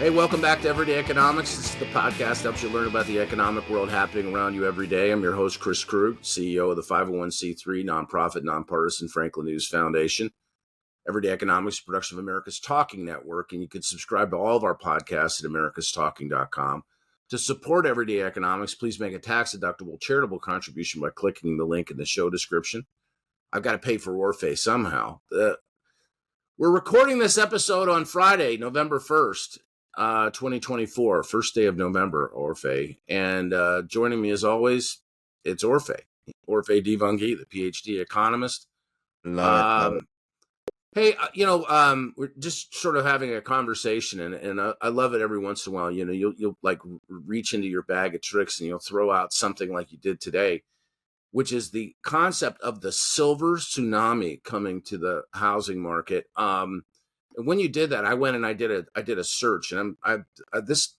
Hey, welcome back to Everyday Economics. This is the podcast that helps you learn about the economic world happening around you every day. I'm your host, Chris Krug, CEO of the 501c3 nonprofit, nonpartisan Franklin News Foundation. Everyday Economics is a production of America's Talking Network, and you can subscribe to all of our podcasts at americastalking.com. To support Everyday Economics, please make a tax-deductible charitable contribution by clicking the link in the show description. I've got to pay for Orphe somehow. We're recording this episode on Friday, November 1st. 2024, first day of November, Orphe. And joining me as always, it's Orphe Divounguy, the PhD economist. Love it. Hey, we're just sort of having a conversation, and I love it every once in a while. You know, you'll like reach into your bag of tricks and you'll throw out something like you did today, which is the concept of the silver tsunami coming to the housing market. And when you did that, I went and I did a search, and this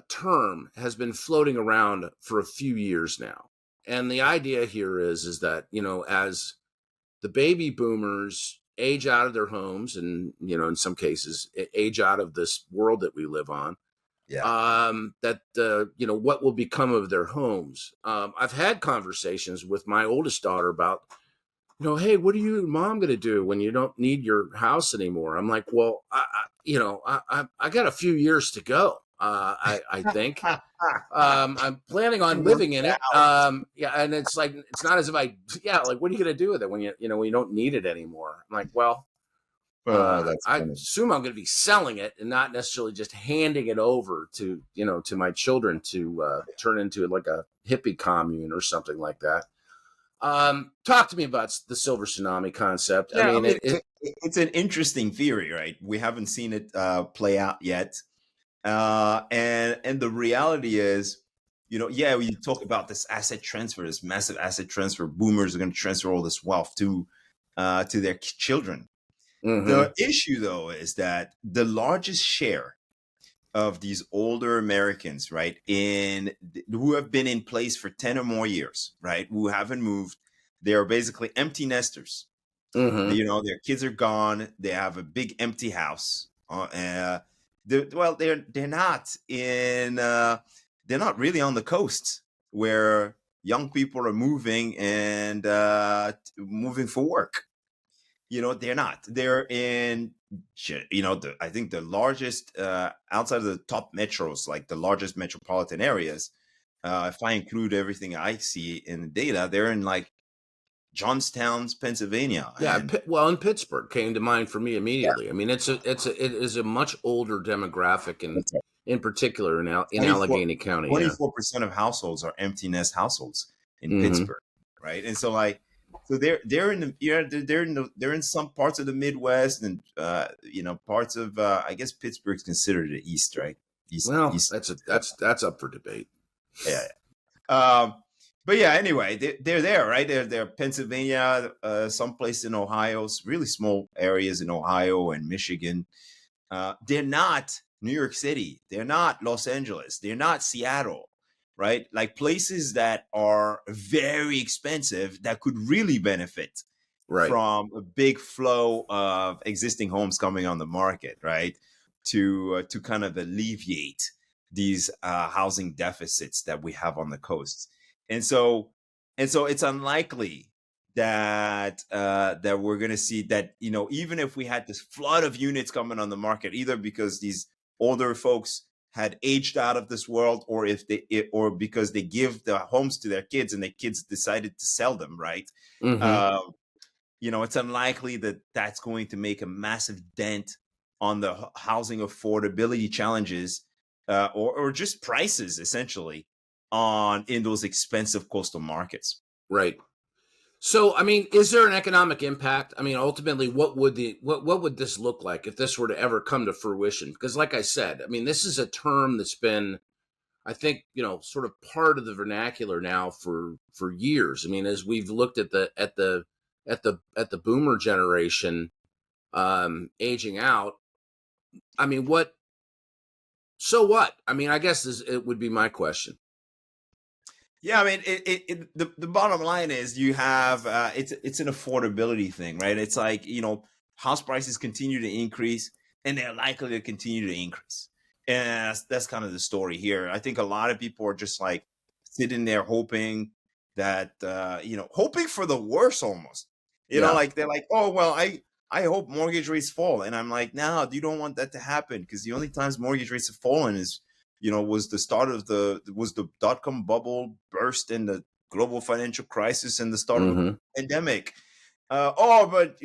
term has been floating around for a few years now. And the idea here is that, you know, as the baby boomers age out of their homes and, you know, in some cases age out of this world that we live on, what will become of their homes. I've had conversations with my oldest daughter about, you know, hey, what are you and mom going to do when you don't need your house anymore? I'm like, well, I got a few years to go. I think I'm planning on living in it. And it's like, it's not as if like, what are you going to do with it when when you don't need it anymore? I'm like, well, I assume I'm going to be selling it and not necessarily just handing it over to my children to turn into like a hippie commune or something like that. Talk to me about the silver tsunami concept. Yeah, I mean, it's an interesting theory, right? We haven't seen it play out yet. And the reality is, we talk about this asset transfer, this massive asset transfer. Boomers are going to transfer all this wealth to their children. Mm-hmm. The issue, though, is that the largest share of these older Americans, right, who have been in place for 10 or more years, right, who haven't moved, they're basically empty nesters. Mm-hmm. Their kids are gone. They have a big empty house. They're not really on the coast where young people are moving and moving for work. They're not. They're in, I think the largest, outside of the top metros, like the largest metropolitan areas, if I include everything I see in the data, they're in like Johnstown, Pennsylvania. Yeah, and Pittsburgh came to mind for me immediately. Yeah. I mean, it is a much older demographic, and in particular in Allegheny County. 24% of households are empty nest households in mm-hmm. Pittsburgh, right? And so like. So they're in some parts of the Midwest and parts of I guess Pittsburgh's considered the East, right? East. That's up for debate. Yeah. But yeah, anyway, they're there, right? They're Pennsylvania, someplace in Ohio, really small areas in Ohio and Michigan. They're not New York City. They're not Los Angeles. They're not Seattle. Right? Like places that are very expensive that could really benefit from a big flow of existing homes coming on the market, right? To kind of alleviate these housing deficits that we have on the coast. And so it's unlikely that we're going to see that, even if we had this flood of units coming on the market, either because these older folks had aged out of this world, or because they give the homes to their kids and their kids decided to sell them, right? Mm-hmm. It's unlikely that that's going to make a massive dent on the housing affordability challenges, or just prices essentially in those expensive coastal markets. Right. So, I mean, is there an economic impact? I mean, ultimately, what would this look like if this were to ever come to fruition? Because like I said, I mean, this is a term that's been, I think, sort of part of the vernacular now for years. I mean, as we've looked at the boomer generation aging out, I mean, so what? I mean, I guess it would be my question. Yeah, I mean, the bottom line is you have it's an affordability thing, right? It's like, house prices continue to increase. and they're likely to continue to increase. And that's kind of the story here. I think a lot of people are just like sitting there hoping that, hoping for the worst almost. Yeah. Like they're like, oh, well, I hope mortgage rates fall. And I'm like, no, you don't want that to happen, because the only times mortgage rates have fallen is, was the start of the dot-com bubble burst and the global financial crisis and the start of the pandemic. But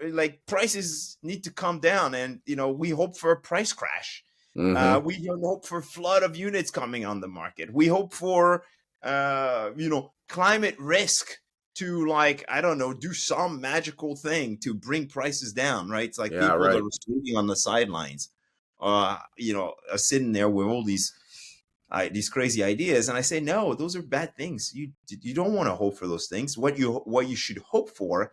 like prices need to come down, and we hope for a price crash. We don't hope for flood of units coming on the market. We hope for climate risk to, like, I don't know, do some magical thing to bring prices down, right? It's like people that are sitting on the sidelines, are sitting there with all these crazy ideas, and I say, no, those are bad things. You don't want to hope for those things. What you should hope for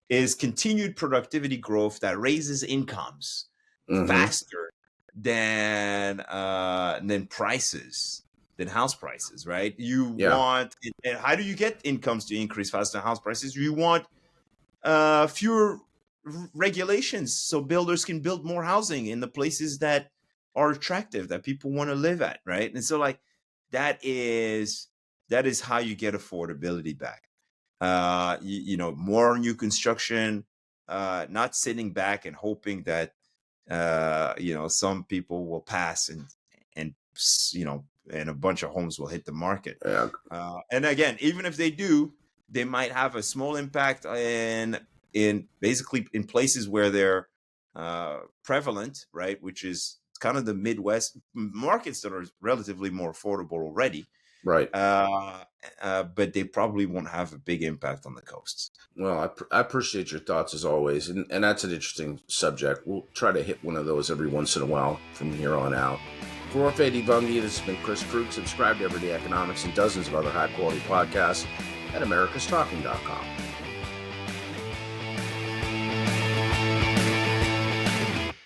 is continued productivity growth that raises incomes faster than prices, than house prices, right? You want, and how do you get incomes to increase faster than house prices? You want fewer regulations so builders can build more housing in the places that are attractive, that people want to live at, right? And so, like, that is how you get affordability back. More new construction, not sitting back and hoping that some people will pass and and a bunch of homes will hit the market. And again, even if they do, they might have a small impact in basically in places where they're prevalent, right? Which is kind of the Midwest markets that are relatively more affordable already. Right. But they probably won't have a big impact on the coasts. Well, I appreciate your thoughts as always. And that's an interesting subject. We'll try to hit one of those every once in a while from here on out. For Orphe Divounguy, this has been Chris Krug. Subscribe to Everyday Economics and dozens of other high-quality podcasts at americastalking.com.